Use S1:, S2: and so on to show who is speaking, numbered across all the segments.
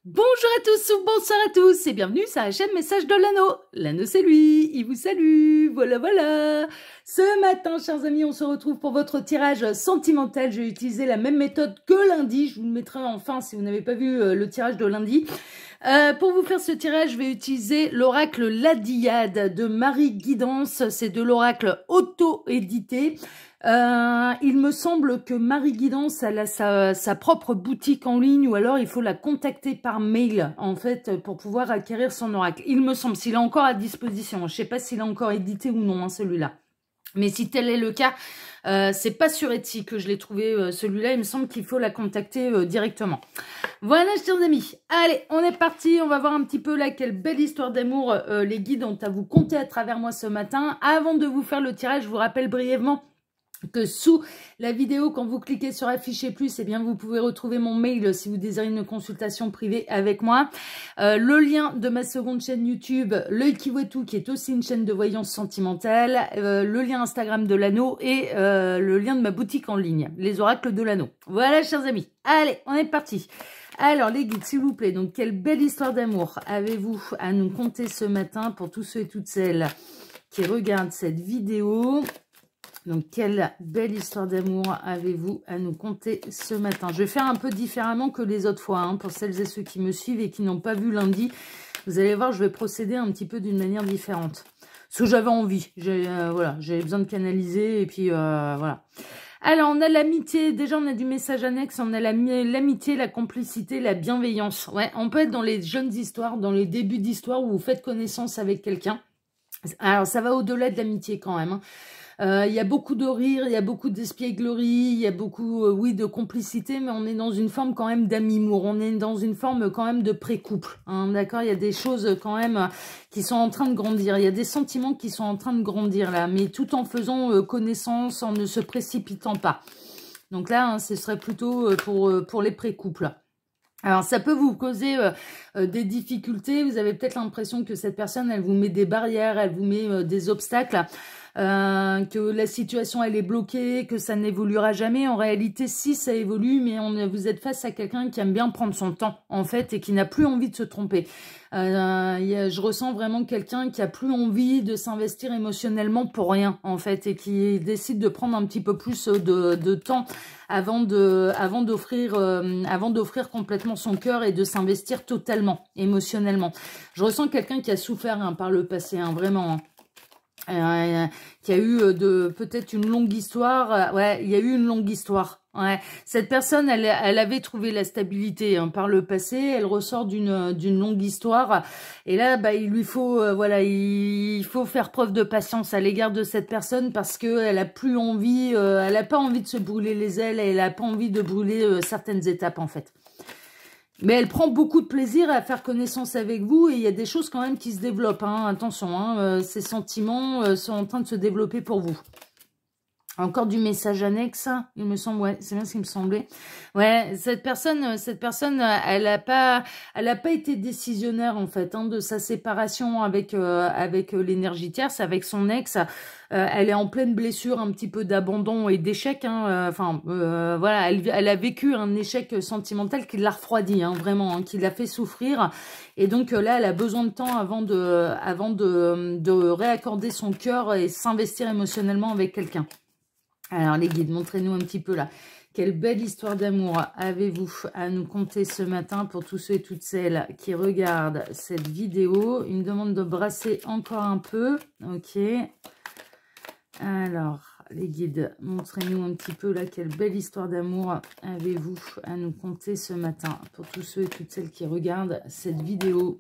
S1: Bonjour à tous ou bonsoir à tous et bienvenue sur la chaîne Message de l'Anneau. L'Anneau c'est lui, il vous salue, voilà. Ce matin, chers amis, on se retrouve pour votre tirage sentimental. Je vais utiliser la même méthode que lundi. Je vous le mettrai en fin si vous n'avez pas vu le tirage de lundi. Pour vous faire ce tirage, je vais utiliser l'oracle La Diade de Marie Guidance. C'est de l'oracle auto-édité. Il me semble que Marie Guidance, elle a sa propre boutique en ligne ou alors il faut la contacter par mail en fait pour pouvoir acquérir son oracle. Il me semble, s'il est encore à disposition. Je sais pas s'il est encore édité ou non, hein, celui-là. Mais si tel est le cas, c'est pas sur Etsy que je l'ai trouvé celui-là. Il me semble qu'il faut la contacter directement. Voilà, chers amis. Allez, on est parti. On va voir un petit peu là quelle belle histoire d'amour les guides ont à vous conter à travers moi ce matin. Avant de vous faire le tirage, je vous rappelle brièvement que sous la vidéo, quand vous cliquez sur afficher plus, eh bien vous pouvez retrouver mon mail si vous désirez une consultation privée avec moi. Le lien de ma seconde chaîne YouTube, L'Œil qui voit tout, qui est aussi une chaîne de voyance sentimentale. Le lien Instagram de l'Anneau et le lien de ma boutique en ligne, les oracles de l'Anneau. Voilà, chers amis. Allez, on est parti. Alors, les guides, s'il vous plaît, donc quelle belle histoire d'amour avez-vous à nous conter ce matin pour tous ceux et toutes celles qui regardent cette vidéo? Donc, quelle belle histoire d'amour avez-vous à nous conter ce matin? Je vais faire un peu différemment que les autres fois, hein, pour celles et ceux qui me suivent et qui n'ont pas vu lundi. Vous allez voir, je vais procéder un petit peu d'une manière différente. Parce que j'avais envie. Voilà, j'avais besoin de canaliser et puis voilà. Alors, on a l'amitié. Déjà, on a du message annexe. On a l'amitié, la complicité, la bienveillance. Ouais, on peut être dans les jeunes histoires, dans les débuts d'histoire où vous faites connaissance avec quelqu'un. Alors, ça va au-delà de l'amitié quand même, hein. Il y a beaucoup de rire, il y a beaucoup d'espièglerie, il y a beaucoup, oui, de complicité, mais on est dans une forme quand même d'amimour, on est dans une forme quand même de pré-couple, hein, d'accord? Il y a des choses quand même qui sont en train de grandir, il y a des sentiments qui sont en train de grandir là, mais tout en faisant connaissance, en ne se précipitant pas. Donc là, hein, ce serait plutôt pour les pré-couples. Alors, ça peut vous causer des difficultés. Vous avez peut-être l'impression que cette personne, elle vous met des barrières, elle vous met des obstacles, que la situation, elle est bloquée, que ça n'évoluera jamais. En réalité, si, ça évolue, mais vous êtes face à quelqu'un qui aime bien prendre son temps, en fait, et qui n'a plus envie de se tromper. Je ressens vraiment quelqu'un qui a plus envie de s'investir émotionnellement pour rien, en fait, et qui décide de prendre un petit peu plus de temps avant d'offrir complètement son cœur et de s'investir totalement émotionnellement. Je ressens quelqu'un qui a souffert, hein, par le passé, hein, vraiment, hein. Qui a eu peut-être une longue histoire. Ouais, il y a eu une longue histoire. Ouais, cette personne, elle avait trouvé la stabilité, hein, par le passé. Elle ressort d'une longue histoire. Et là, bah, il lui faut, voilà, il faut faire preuve de patience à l'égard de cette personne parce que elle a plus envie, elle a pas envie de se brûler les ailes. Elle a pas envie de brûler certaines étapes, en fait. Mais elle prend beaucoup de plaisir à faire connaissance avec vous et il y a des choses quand même qui se développent, hein. Attention, hein, ces sentiments sont en train de se développer pour vous. Encore du message annexe, il me semble, ouais, c'est bien ce qui me semblait. Ouais, cette personne, elle a pas été décisionnaire en fait, hein, de sa séparation avec l'énergie tierce, avec son ex. Elle est en pleine blessure, un petit peu d'abandon et d'échec, hein. Voilà, elle a vécu un échec sentimental qui l'a refroidi, hein, vraiment, hein, qui l'a fait souffrir. Et donc là, elle a besoin de temps avant de réaccorder son cœur et s'investir émotionnellement avec quelqu'un. Alors les guides, montrez-nous un petit peu là. Quelle belle histoire d'amour avez-vous à nous conter ce matin pour tous ceux et toutes celles qui regardent cette vidéo? Il me demande de brasser encore un peu. Ok. Alors, les guides, montrez-nous un petit peu là. Quelle belle histoire d'amour avez-vous à nous conter ce matin pour tous ceux et toutes celles qui regardent cette vidéo?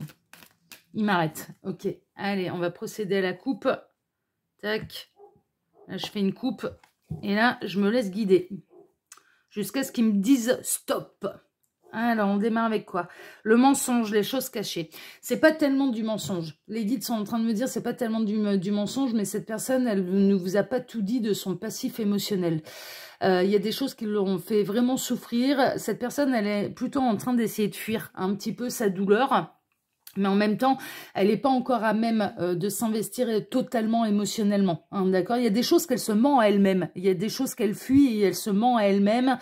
S1: Il m'arrête. Ok. Allez, on va procéder à la coupe. Tac. Là, je fais une coupe. Et là, je me laisse guider jusqu'à ce qu'ils me disent stop. Alors, on démarre avec quoi? Le mensonge, les choses cachées. C'est pas tellement du mensonge. Les guides sont en train de me dire c'est pas tellement du mensonge, mais cette personne, elle ne vous a pas tout dit de son passif émotionnel. Il y a des choses qui l'ont fait vraiment souffrir. Cette personne, elle est plutôt en train d'essayer de fuir un petit peu sa douleur. Mais en même temps, elle n'est pas encore à même de s'investir totalement émotionnellement. Hein, d'accord? Il y a des choses qu'elle se ment à elle-même. Il y a des choses qu'elle fuit et elle se ment à elle-même.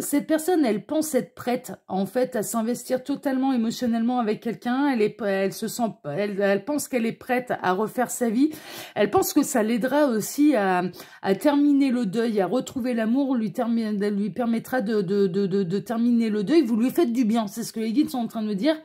S1: Cette personne, elle pense être prête, en fait, à s'investir totalement émotionnellement avec quelqu'un. Elle pense qu'elle est prête à refaire sa vie. Elle pense que ça l'aidera aussi à terminer le deuil, à retrouver l'amour, lui permettra de terminer le deuil. Vous lui faites du bien. C'est ce que les guides sont en train de me dire.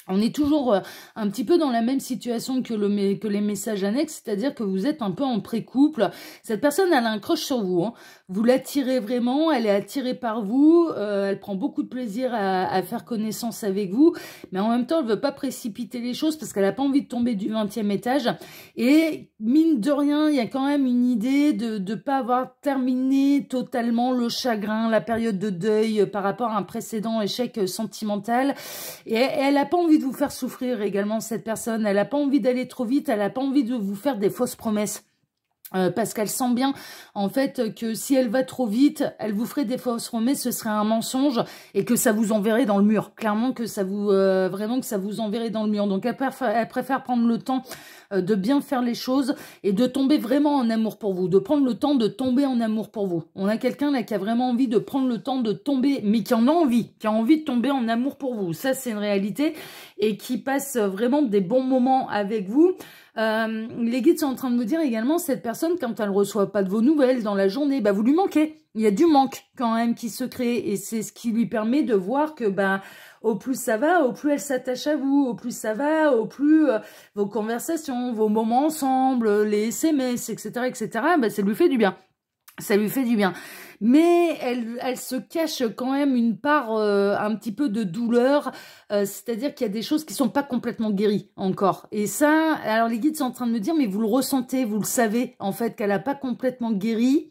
S1: On est toujours un petit peu dans la même situation que les messages annexes, c'est-à-dire que vous êtes un peu en pré-couple. Cette personne, elle a un crush sur vous. Hein. Vous l'attirez vraiment, elle est attirée par vous, elle prend beaucoup de plaisir à faire connaissance avec vous, mais en même temps, elle veut pas précipiter les choses parce qu'elle n'a pas envie de tomber du 20e étage. Et mine de rien, il y a quand même une idée de ne pas avoir terminé totalement le chagrin, la période de deuil par rapport à un précédent échec sentimental. Et elle n'a pas envie de vous faire souffrir également, cette personne. Elle n'a pas envie d'aller trop vite, elle n'a pas envie de vous faire des fausses promesses. Parce qu'elle sent bien, en fait, que si elle va trop vite, elle vous ferait des fausses promesses, ce serait un mensonge et que ça vous enverrait dans le mur. Clairement que ça vous, vraiment que ça vous enverrait dans le mur. Donc elle préfère prendre le temps de bien faire les choses et de tomber vraiment en amour pour vous, de prendre le temps de tomber en amour pour vous. On a quelqu'un là qui a vraiment envie de prendre le temps de tomber, mais qui en a envie, qui a envie de tomber en amour pour vous. Ça, c'est une réalité et qui passe vraiment des bons moments avec vous. Les guides sont en train de me dire également, cette personne, quand elle ne reçoit pas de vos nouvelles dans la journée, bah, vous lui manquez. Il y a du manque quand même qui se crée et c'est ce qui lui permet de voir que bah, au plus ça va, au plus elle s'attache à vous, au plus ça va, au plus vos conversations, vos moments ensemble, les SMS, etc., bah, ça lui fait du bien. Ça lui fait du bien. Mais elle se cache quand même une part un petit peu de douleur, c'est-à-dire qu'il y a des choses qui sont pas complètement guéries encore. Et ça, alors les guides sont en train de me dire, mais vous le ressentez, vous le savez, en fait, qu'elle n'a pas complètement guéri.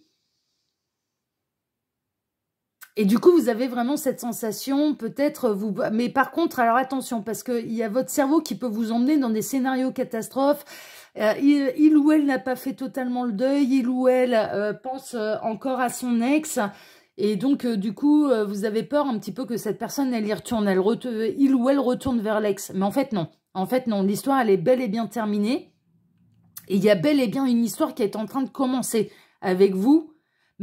S1: Et du coup, vous avez vraiment cette sensation, peut-être, vous. Mais par contre, alors attention, parce qu'il y a votre cerveau qui peut vous emmener dans des scénarios catastrophes. Il ou elle n'a pas fait totalement le deuil, il ou elle pense encore à son ex. Et donc, du coup, vous avez peur un petit peu que cette personne, elle y retourne. Il ou elle retourne vers l'ex. Mais en fait, non. En fait, non. L'histoire, elle est bel et bien terminée. Et il y a bel et bien une histoire qui est en train de commencer avec vous.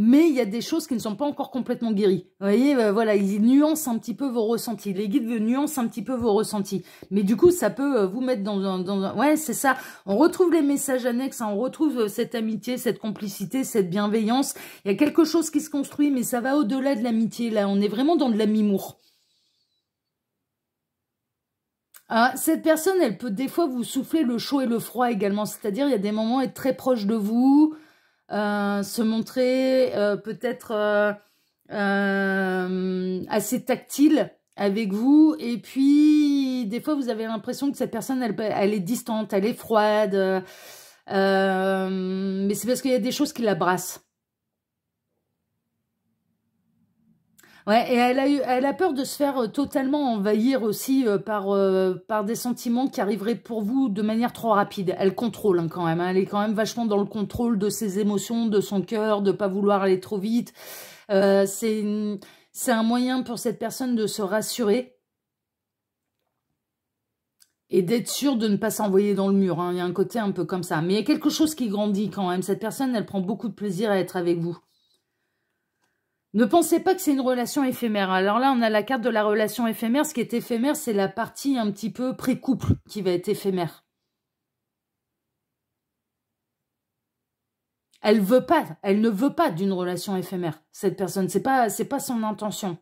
S1: Mais il y a des choses qui ne sont pas encore complètement guéries. Vous voyez, voilà, ils nuancent un petit peu vos ressentis. Les guides nuancent un petit peu vos ressentis. Mais du coup, ça peut vous mettre dans un... Ouais, c'est ça. On retrouve les messages annexes, hein, on retrouve cette amitié, cette complicité, cette bienveillance. Il y a quelque chose qui se construit, mais ça va au-delà de l'amitié. Là, on est vraiment dans de l'amimour. Ah, cette personne, elle peut des fois vous souffler le chaud et le froid également. C'est-à-dire, il y a des moments être très proche de vous, se montrer peut-être assez tactile avec vous. Et puis, des fois, vous avez l'impression que cette personne, elle est distante, elle est froide. Mais c'est parce qu'il y a des choses qui la brassent. Ouais, et elle a peur de se faire totalement envahir aussi par des sentiments qui arriveraient pour vous de manière trop rapide. Elle contrôle hein, quand même. Hein. Elle est quand même vachement dans le contrôle de ses émotions, de son cœur, de pas vouloir aller trop vite. C'est un moyen pour cette personne de se rassurer et d'être sûre de ne pas s'envoyer dans le mur. Hein. Il y a un côté un peu comme ça. Mais il y a quelque chose qui grandit quand même. Cette personne, elle prend beaucoup de plaisir à être avec vous. Ne pensez pas que c'est une relation éphémère. Alors là, on a la carte de la relation éphémère. Ce qui est éphémère, c'est la partie un petit peu pré-couple qui va être éphémère. Elle ne veut pas d'une relation éphémère, cette personne. C'est pas son intention.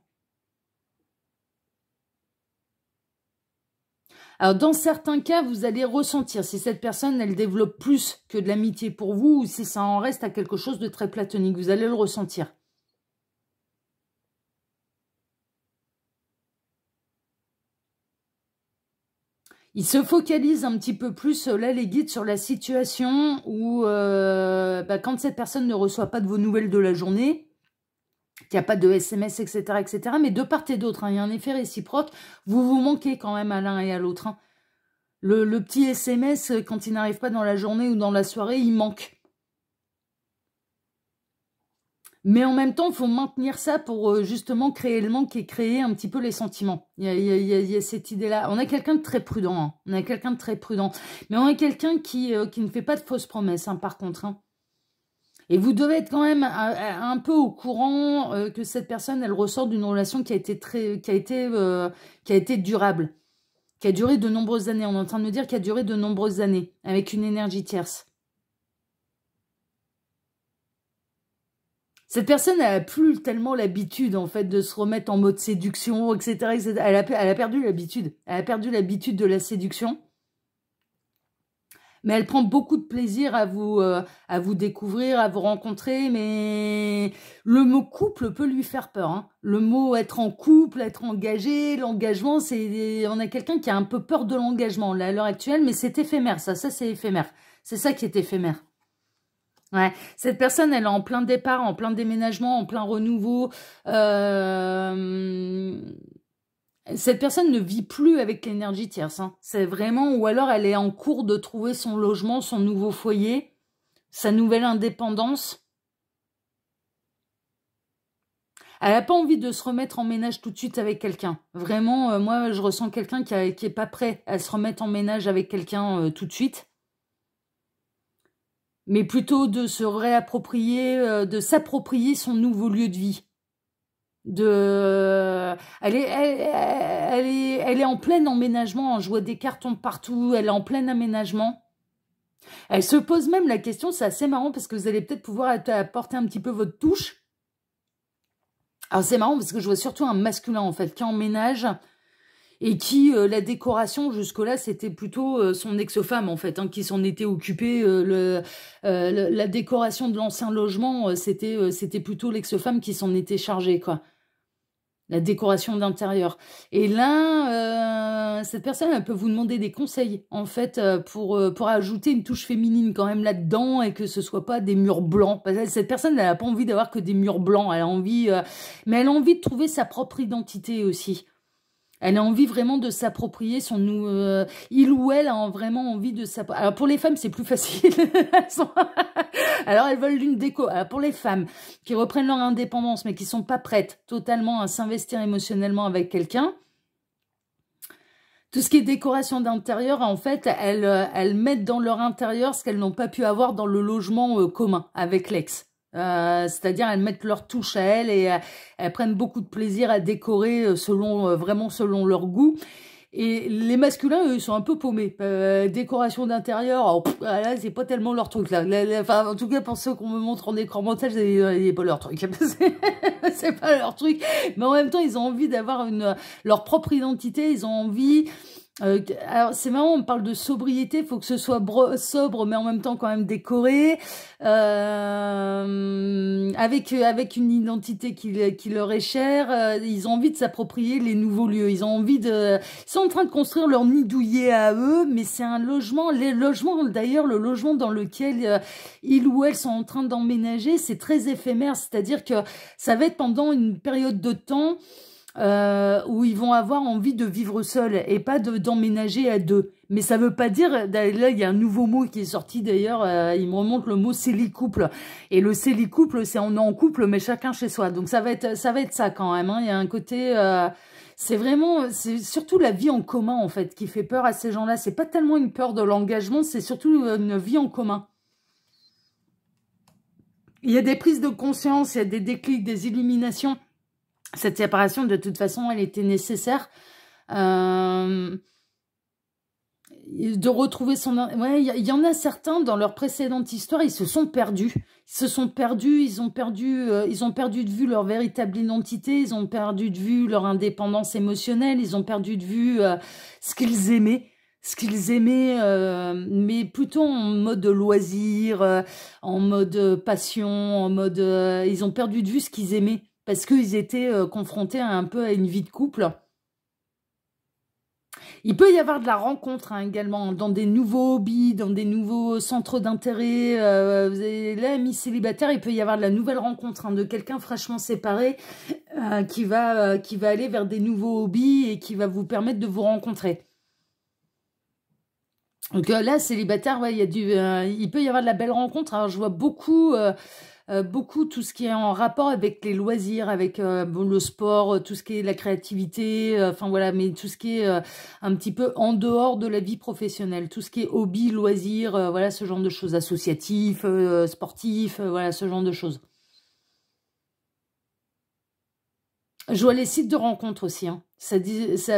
S1: Alors, dans certains cas, vous allez ressentir si cette personne, elle développe plus que de l'amitié pour vous ou si ça en reste à quelque chose de très platonique. Vous allez le ressentir. Il se focalise un petit peu plus, là, les guides, sur la situation où, quand cette personne ne reçoit pas de vos nouvelles de la journée, qu'il n'y a pas de SMS, etc., mais de part et d'autre, hein, il y a un effet réciproque, vous vous manquez quand même à l'un et à l'autre. Hein. Le petit SMS, quand il n'arrive pas dans la journée ou dans la soirée, il manque. Mais en même temps, il faut maintenir ça pour justement créer le manque et créer un petit peu les sentiments. Il y a cette idée-là. On a quelqu'un de très prudent. Hein. On a quelqu'un de très prudent. Mais on a quelqu'un qui ne fait pas de fausses promesses, hein, par contre. Hein. Et vous devez être quand même un peu au courant que cette personne, elle ressort d'une relation qui a été durable, qui a duré de nombreuses années. On est en train de me dire qu'elle a duré de nombreuses années, avec une énergie tierce. Cette personne, elle a plus tellement l'habitude, en fait, de se remettre en mode séduction, etc. etc. Elle a perdu l'habitude. Elle a perdu l'habitude de la séduction. Mais elle prend beaucoup de plaisir à vous découvrir, à vous rencontrer. Mais le mot couple peut lui faire peur. Hein. Le mot être en couple, être engagé, l'engagement, on a quelqu'un qui a un peu peur de l'engagement là, à l'heure actuelle, mais c'est éphémère, ça c'est éphémère. C'est ça qui est éphémère. Ouais, cette personne, elle est en plein départ, en plein déménagement, en plein renouveau. Cette personne ne vit plus avec l'énergie tierce. Hein. C'est vraiment, ou alors elle est en cours de trouver son logement, son nouveau foyer, sa nouvelle indépendance. Elle n'a pas envie de se remettre en ménage tout de suite avec quelqu'un. Vraiment, moi, je ressens quelqu'un qui est pas prêt à se remettre en ménage avec quelqu'un tout de suite. Mais plutôt de se réapproprier, de s'approprier son nouveau lieu de vie. Elle est en plein emménagement. Je vois des cartons partout. Elle est en plein aménagement. Elle se pose même la question, c'est assez marrant parce que vous allez peut-être pouvoir apporter un petit peu votre touche. Alors c'est marrant parce que je vois surtout un masculin en fait qui emménage et qui, la décoration jusque-là, c'était plutôt son ex-femme en fait, hein, qui s'en était occupée. La décoration de l'ancien logement, c'était plutôt l'ex-femme qui s'en était chargée, quoi. La décoration d'intérieur. Et là, cette personne, elle peut vous demander des conseils, en fait, pour ajouter une touche féminine quand même là-dedans et que ce soit pas des murs blancs. Parce que cette personne, elle n'a pas envie d'avoir que des murs blancs. Elle a envie, mais elle a envie de trouver sa propre identité aussi. Elle a envie vraiment de s'approprier il ou elle a vraiment envie de s'approprier. Alors pour les femmes, c'est plus facile. Alors elles veulent une déco. Alors pour les femmes qui reprennent leur indépendance mais qui sont pas prêtes totalement à s'investir émotionnellement avec quelqu'un, tout ce qui est décoration d'intérieur, en fait, elles mettent dans leur intérieur ce qu'elles n'ont pas pu avoir dans le logement commun avec l'ex. C'est-à-dire elles mettent leur touche à elles et elles prennent beaucoup de plaisir à décorer vraiment selon leur goût. Et les masculins, eux, ils sont un peu paumés. Décoration d'intérieur, là, c'est pas tellement leur truc. Là. Enfin, en tout cas, pour ceux qu'on me montre en écran mental, c'est pas leur truc. C'est pas leur truc. Mais en même temps, ils ont envie d'avoir leur propre identité. Ils ont envie... alors c'est marrant, on parle de sobriété, il faut que ce soit sobre mais en même temps quand même décoré, avec une identité qui leur est chère. Ils ont envie de s'approprier les nouveaux lieux, ils sont en train de construire leur nid douillet à eux, mais c'est un logement, d'ailleurs le logement dans lequel ils ou elles sont en train d'emménager, c'est très éphémère, c'est-à-dire que ça va être pendant une période de temps où ils vont avoir envie de vivre seuls et pas d'emménager à deux. Mais ça veut pas dire, là il y a un nouveau mot qui est sorti d'ailleurs, il me remonte le mot célicouple. Et le célicouple, c'est on est en couple mais chacun chez soi. Donc ça va être ça quand même, hein. Il y a un côté, c'est surtout la vie en commun en fait qui fait peur à ces gens-là. C'est pas tellement une peur de l'engagement, c'est surtout une vie en commun. Il y a des prises de conscience, il y a des déclics, des illuminations. Cette séparation, de toute façon, elle était nécessaire. De retrouver son... Ouais, il y en a certains, dans leur précédente histoire, ils se sont perdus. Ils ont perdu de vue leur véritable identité, ils ont perdu de vue leur indépendance émotionnelle, ils ont perdu de vue ce qu'ils aimaient. Mais plutôt en mode loisir, en mode passion, en mode... ils ont perdu de vue ce qu'ils aimaient. Parce qu'ils étaient confrontés un peu à une vie de couple. Il peut y avoir de la rencontre hein, également, dans des nouveaux hobbies, dans des nouveaux centres d'intérêt. Vous avez là, amis célibataires, il peut y avoir de la nouvelle rencontre hein, de quelqu'un fraîchement séparé qui va aller vers des nouveaux hobbies et qui va vous permettre de vous rencontrer. Donc là, célibataire, ouais, il peut y avoir de la belle rencontre. Alors je vois beaucoup... beaucoup tout ce qui est en rapport avec les loisirs, avec bon, le sport, tout ce qui est la créativité, enfin voilà, mais tout ce qui est un petit peu en dehors de la vie professionnelle, tout ce qui est hobby, loisirs, voilà, ce genre de choses, associatifs, sportifs, voilà, ce genre de choses. Je vois les sites de rencontres aussi, hein. Ça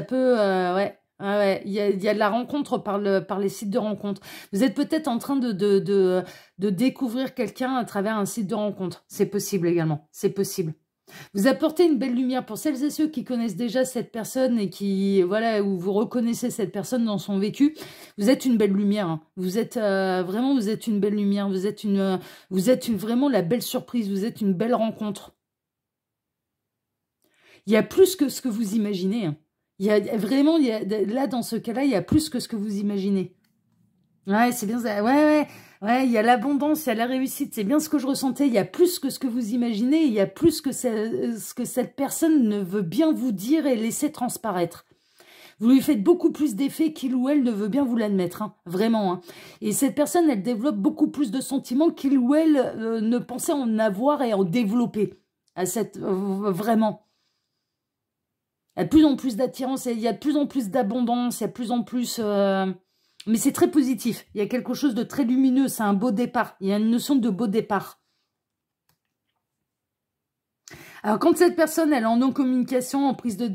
S1: peut, ouais. Ah ouais, il y a de la rencontre par les sites de rencontres. Vous êtes peut-être en train de découvrir quelqu'un à travers un site de rencontre. C'est possible également, c'est possible. Vous apportez une belle lumière pour celles et ceux qui connaissent déjà cette personne et qui, voilà, où vous reconnaissez cette personne dans son vécu. Vous êtes une belle lumière, hein. Vous êtes vraiment, vous êtes une belle lumière. Vraiment la belle surprise. Vous êtes une belle rencontre. Il y a plus que ce que vous imaginez, hein. Il y a vraiment, là, dans ce cas-là, il y a plus que ce que vous imaginez. Ouais, c'est bien ça. Ouais, ouais, ouais, il y a l'abondance, il y a la réussite. C'est bien ce que je ressentais. Il y a plus que ce que vous imaginez. Il y a plus que ce que cette personne ne veut bien vous dire et laisser transparaître. Vous lui faites beaucoup plus d'effets qu'il ou elle ne veut bien vous l'admettre, hein, vraiment, hein. Et cette personne, elle développe beaucoup plus de sentiments qu'il ou elle ne pensait en avoir et en développer. Vraiment. Il y a de plus en plus d'attirance, il y a de plus en plus d'abondance, il y a de plus en plus... Mais c'est très positif. Il y a quelque chose de très lumineux, c'est un beau départ. Il y a une notion de beau départ. Alors, quand cette personne, elle est en non-communication, en prise de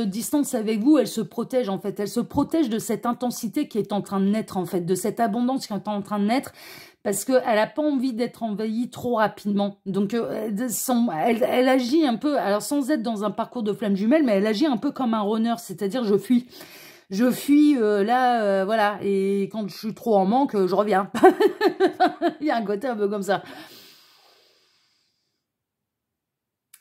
S1: distance avec vous, elle se protège, en fait. Elle se protège de cette intensité qui est en train de naître, en fait, de cette abondance qui est en train de naître, parce qu'elle n'a pas envie d'être envahie trop rapidement. Donc, elle agit un peu, alors sans être dans un parcours de flamme jumelle, mais elle agit un peu comme un runner, c'est-à-dire je fuis. Je fuis, là, voilà, et quand je suis trop en manque, je reviens. Il y a un côté un peu comme ça.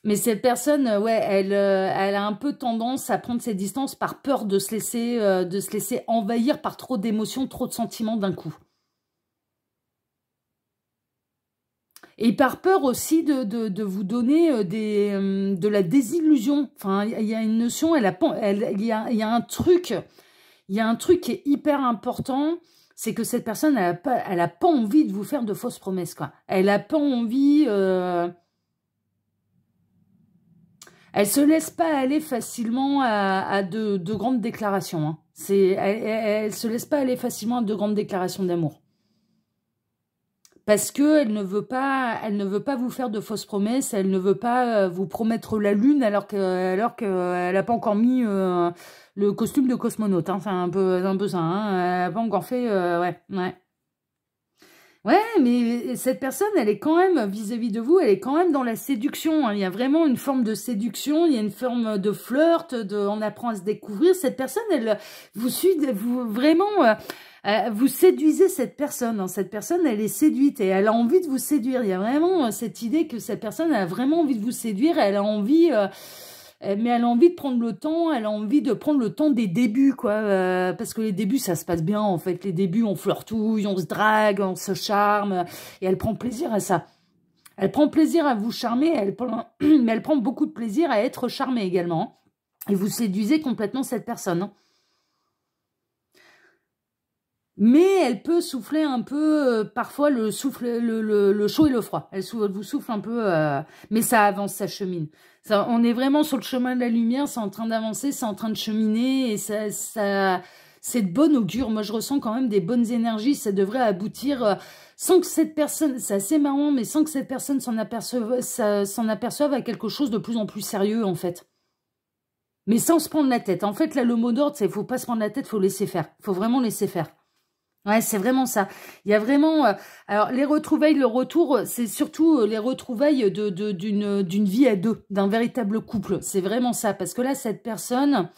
S1: Mais cette personne, ouais, elle a un peu tendance à prendre ses distances par peur de se laisser envahir par trop d'émotions, trop de sentiments d'un coup. Et par peur aussi de vous donner de la désillusion. Enfin, il y a une notion, il y a un truc qui est hyper important, c'est que cette personne, elle a pas envie de vous faire de fausses promesses, quoi. Elle a pas envie... Elle se laisse pas aller facilement à de grandes déclarations, hein. Elle se laisse pas aller facilement à de grandes déclarations d'amour. Parce que elle ne veut pas vous faire de fausses promesses, elle ne veut pas vous promettre la lune alors qu'elle n'a pas encore mis le costume de cosmonaute, hein. Enfin, un peu ça, hein. Elle n'a pas encore fait... ouais, ouais. Ouais, mais cette personne, elle est quand même, vis-à-vis de vous, elle est quand même dans la séduction, hein. Il y a vraiment une forme de séduction, il y a une forme de flirt, on apprend à se découvrir. Cette personne, vous séduisez cette personne, hein. Cette personne, elle est séduite et elle a envie de vous séduire. Il y a vraiment cette idée que cette personne a vraiment envie de vous séduire, elle a envie... mais elle a envie de prendre le temps, elle a envie de prendre le temps des débuts, quoi. Parce que les débuts, ça se passe bien, en fait. Les débuts, on flirtouille, on se drague, on se charme. Et elle prend plaisir à ça. Elle prend plaisir à vous charmer, mais elle prend beaucoup de plaisir à être charmée également. Et vous séduisez complètement cette personne, hein. Mais elle peut souffler un peu, parfois, le chaud et le froid. Elle vous souffle un peu, mais ça avance, ça chemine. On est vraiment sur le chemin de la lumière, c'est en train d'avancer, c'est en train de cheminer, et c'est de bonne augure. Moi, je ressens quand même des bonnes énergies, ça devrait aboutir, sans que cette personne, c'est assez marrant, mais sans que cette personne s'en aperçoive à quelque chose de plus en plus sérieux, en fait. Mais sans se prendre la tête. En fait, là, le mot d'ordre, c'est qu'il ne faut pas se prendre la tête, il faut laisser faire. Il faut vraiment laisser faire. Ouais, c'est vraiment ça. Il y a vraiment... alors, les retrouvailles, le retour, c'est surtout les retrouvailles d'une vie à deux, d'un véritable couple. C'est vraiment ça. Parce que là, cette personne,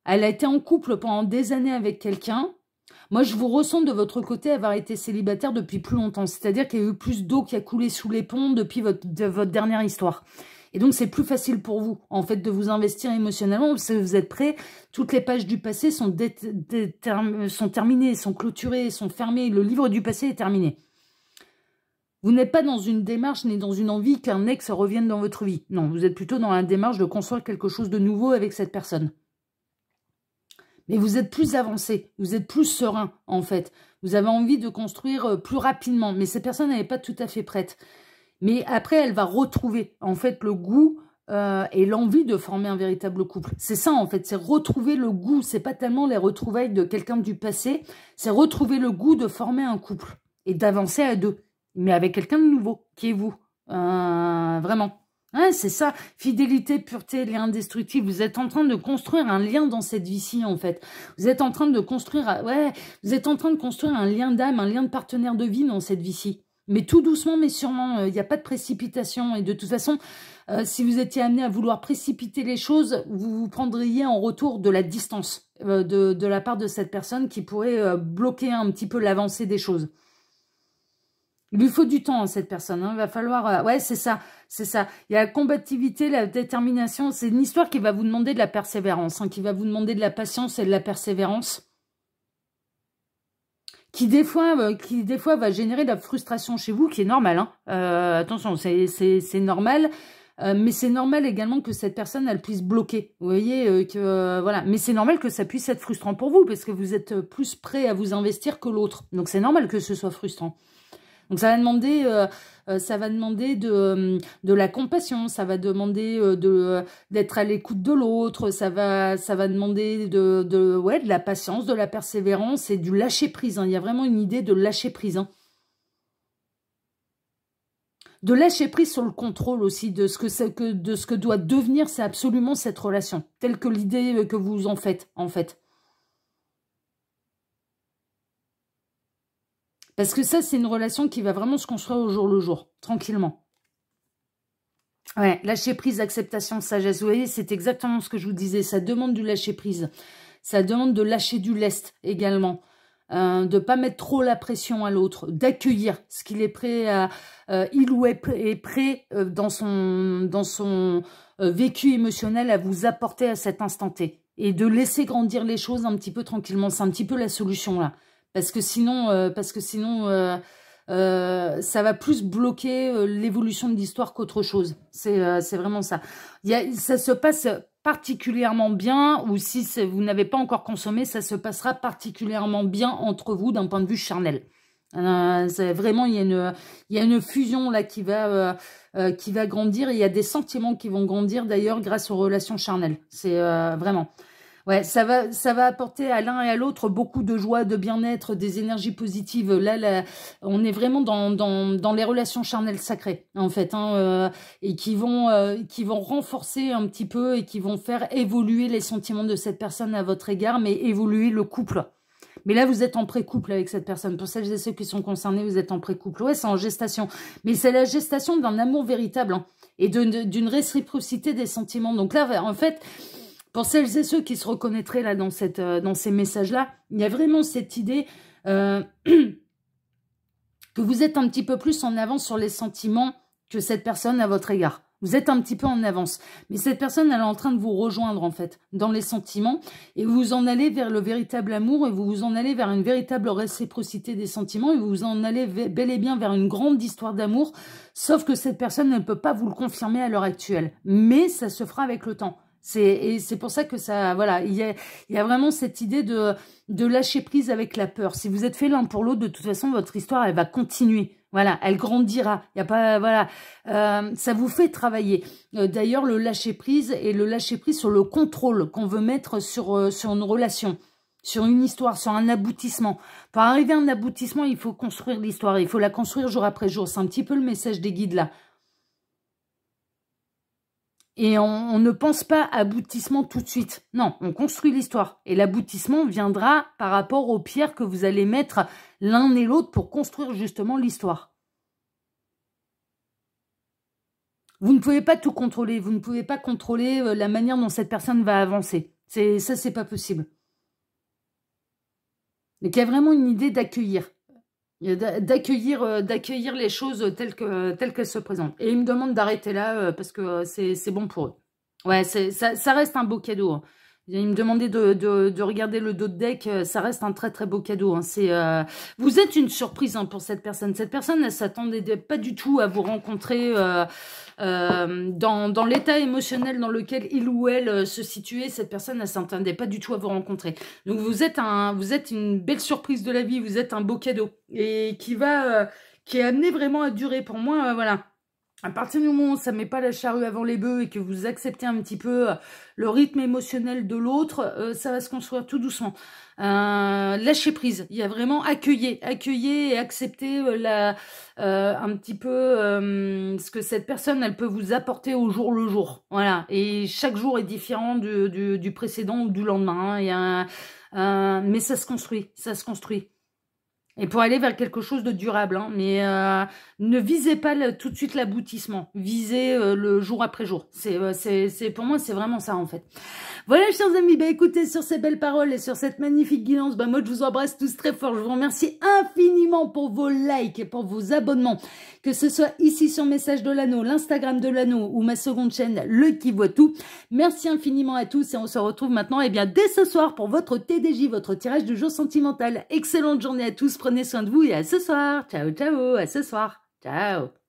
S1: elle a été en couple pendant des années avec quelqu'un. Moi, je vous ressens de votre côté avoir été célibataire depuis plus longtemps. C'est-à-dire qu'il y a eu plus d'eau qui a coulé sous les ponts depuis votre dernière histoire. Et donc, c'est plus facile pour vous, en fait, de vous investir émotionnellement parce que vous êtes prêts. Toutes les pages du passé sont terminées, sont clôturées, sont fermées. Le livre du passé est terminé. Vous n'êtes pas dans une démarche ni dans une envie qu'un ex revienne dans votre vie. Non, vous êtes plutôt dans la démarche de construire quelque chose de nouveau avec cette personne. Mais vous êtes plus avancé, vous êtes plus serein, en fait. Vous avez envie de construire plus rapidement. Mais cette personne n'est pas tout à fait prête. Mais après, elle va retrouver, en fait, le goût et l'envie de former un véritable couple. C'est ça, en fait, c'est retrouver le goût. C'est pas tellement les retrouvailles de quelqu'un du passé, c'est retrouver le goût de former un couple et d'avancer à deux, mais avec quelqu'un de nouveau, qui est vous. Vraiment. Ouais, c'est ça, fidélité, pureté, lien indestructible. Vous êtes en train de construire un lien dans cette vie-ci, en fait. Vous êtes en train de construire, vous êtes en train de construire un lien d'âme, un lien de partenaire de vie dans cette vie-ci. Mais tout doucement, mais sûrement, il n'y a pas de précipitation. Et de toute façon, si vous étiez amené à vouloir précipiter les choses, vous vous prendriez en retour de la distance de la part de cette personne qui pourrait bloquer un petit peu l'avancée des choses. Il lui faut du temps à cette personne. Hein. Il va falloir... ouais, c'est ça. C'est ça. Il y a la combativité, la détermination. C'est une histoire qui va vous demander de la persévérance, hein, qui va vous demander de la patience et de la persévérance. Qui des fois va générer de la frustration chez vous, qui est normal. Hein. Attention, c'est normal. Mais c'est normal également que cette personne, elle puisse bloquer. Vous voyez, voilà. Mais c'est normal que ça puisse être frustrant pour vous, parce que vous êtes plus prêt à vous investir que l'autre. Donc c'est normal que ce soit frustrant. Donc ça va demander de la compassion, ça va demander d'être à l'écoute de l'autre, ça va demander de la patience, de la persévérance et du lâcher prise. Hein. Il y a vraiment une idée de lâcher prise. Hein. De lâcher prise sur le contrôle aussi de ce que doit devenir, c'est absolument cette relation, telle que l'idée que vous en faites, en fait. Parce que ça, c'est une relation qui va vraiment se construire au jour le jour, tranquillement. Ouais, lâcher prise, acceptation, sagesse. Vous voyez, c'est exactement ce que je vous disais. Ça demande du lâcher prise. Ça demande de lâcher du lest également. De ne pas mettre trop la pression à l'autre. D'accueillir ce qu'il est prêt à... il ou elle est prêt dans son vécu émotionnel à vous apporter à cet instant T. Et de laisser grandir les choses un petit peu tranquillement. C'est un petit peu la solution là. Parce que sinon, ça va plus bloquer l'évolution de l'histoire qu'autre chose. C'est vraiment ça. Ça se passe particulièrement bien, ou si vous n'avez pas encore consommé, ça se passera particulièrement bien entre vous d'un point de vue charnel. Vraiment, il y a une fusion là qui va grandir. Et il y a des sentiments qui vont grandir d'ailleurs grâce aux relations charnelles. C'est vraiment... Ouais, ça va apporter à l'un et à l'autre beaucoup de joie, de bien-être, des énergies positives. Là, on est vraiment dans les relations charnelles sacrées, en fait, hein, et qui vont renforcer un petit peu et qui vont faire évoluer les sentiments de cette personne à votre égard, mais évoluer le couple. Mais là, vous êtes en pré-couple avec cette personne. Pour celles et ceux qui sont concernés, vous êtes en pré-couple. Ouais, c'est en gestation. Mais c'est la gestation d'un amour véritable, hein, et d'une réciprocité des sentiments. Donc là, en fait... Pour celles et ceux qui se reconnaîtraient là dans ces messages-là, il y a vraiment cette idée que vous êtes un petit peu plus en avance sur les sentiments que cette personne à votre égard. Vous êtes un petit peu en avance. Mais cette personne, elle est en train de vous rejoindre, en fait, dans les sentiments. Et vous en allez vers le véritable amour et vous vous en allez vers une véritable réciprocité des sentiments et vous vous en allez bel et bien vers une grande histoire d'amour. Sauf que cette personne ne peut pas vous le confirmer à l'heure actuelle. Mais ça se fera avec le temps. Et c'est pour ça que ça, voilà, il y a vraiment cette idée de lâcher prise avec la peur. Si vous êtes fait l'un pour l'autre, de toute façon, votre histoire, elle va continuer. Voilà, elle grandira. Il y a pas, voilà, ça vous fait travailler. D'ailleurs, le lâcher prise et le lâcher prise sur le contrôle qu'on veut mettre sur une relation, sur une histoire, sur un aboutissement. Pour arriver à un aboutissement, il faut construire l'histoire. Il faut la construire jour après jour. C'est un petit peu le message des guides là. Et on ne pense pas aboutissement tout de suite. Non, on construit l'histoire. Et l'aboutissement viendra par rapport aux pierres que vous allez mettre l'un et l'autre pour construire justement l'histoire. Vous ne pouvez pas tout contrôler. Vous ne pouvez pas contrôler la manière dont cette personne va avancer. Ça, c'est pas possible. Donc, il y a vraiment une idée d'accueillir. D'accueillir les choses telles qu'elles se présentent. Et ils me demandent d'arrêter là parce que c'est bon pour eux. Ouais, ça reste un beau cadeau. Hein. Ils me demandaient de regarder le dos de deck. Ça reste un très très beau cadeau. Hein. Vous êtes une surprise hein, pour cette personne. Cette personne, elle s'attendait pas du tout à vous rencontrer dans l'état émotionnel dans lequel il ou elle se situait. Cette personne, elle s'attendait pas du tout à vous rencontrer. Donc vous êtes une belle surprise de la vie. Vous êtes un beau cadeau et qui est amené vraiment à durer. Pour moi, voilà. À partir du moment où ça met pas la charrue avant les bœufs et que vous acceptez un petit peu le rythme émotionnel de l'autre, ça va se construire tout doucement. Lâchez prise. Il y a vraiment accueillir et accepter un petit peu ce que cette personne elle peut vous apporter au jour le jour. Voilà. Et chaque jour est différent du précédent ou du lendemain. Hein. Il y a mais ça se construit, ça se construit. Et pour aller vers quelque chose de durable, hein, mais ne visez pas tout de suite l'aboutissement, visez le jour après jour. C'est pour moi, c'est vraiment ça en fait. Voilà, chers amis, bah écoutez, sur ces belles paroles et sur cette magnifique guidance, bah moi je vous embrasse tous très fort. Je vous remercie infiniment pour vos likes et pour vos abonnements, que ce soit ici sur Message de l'Anneau, l'Instagram de l'Anneau ou ma seconde chaîne, Le Qui Voit Tout. Merci infiniment à tous et on se retrouve maintenant, eh bien dès ce soir pour votre TDJ, votre tirage du jour sentimental. Excellente journée à tous. Prenez soin de vous et à ce soir. Ciao, ciao, à ce soir. Ciao.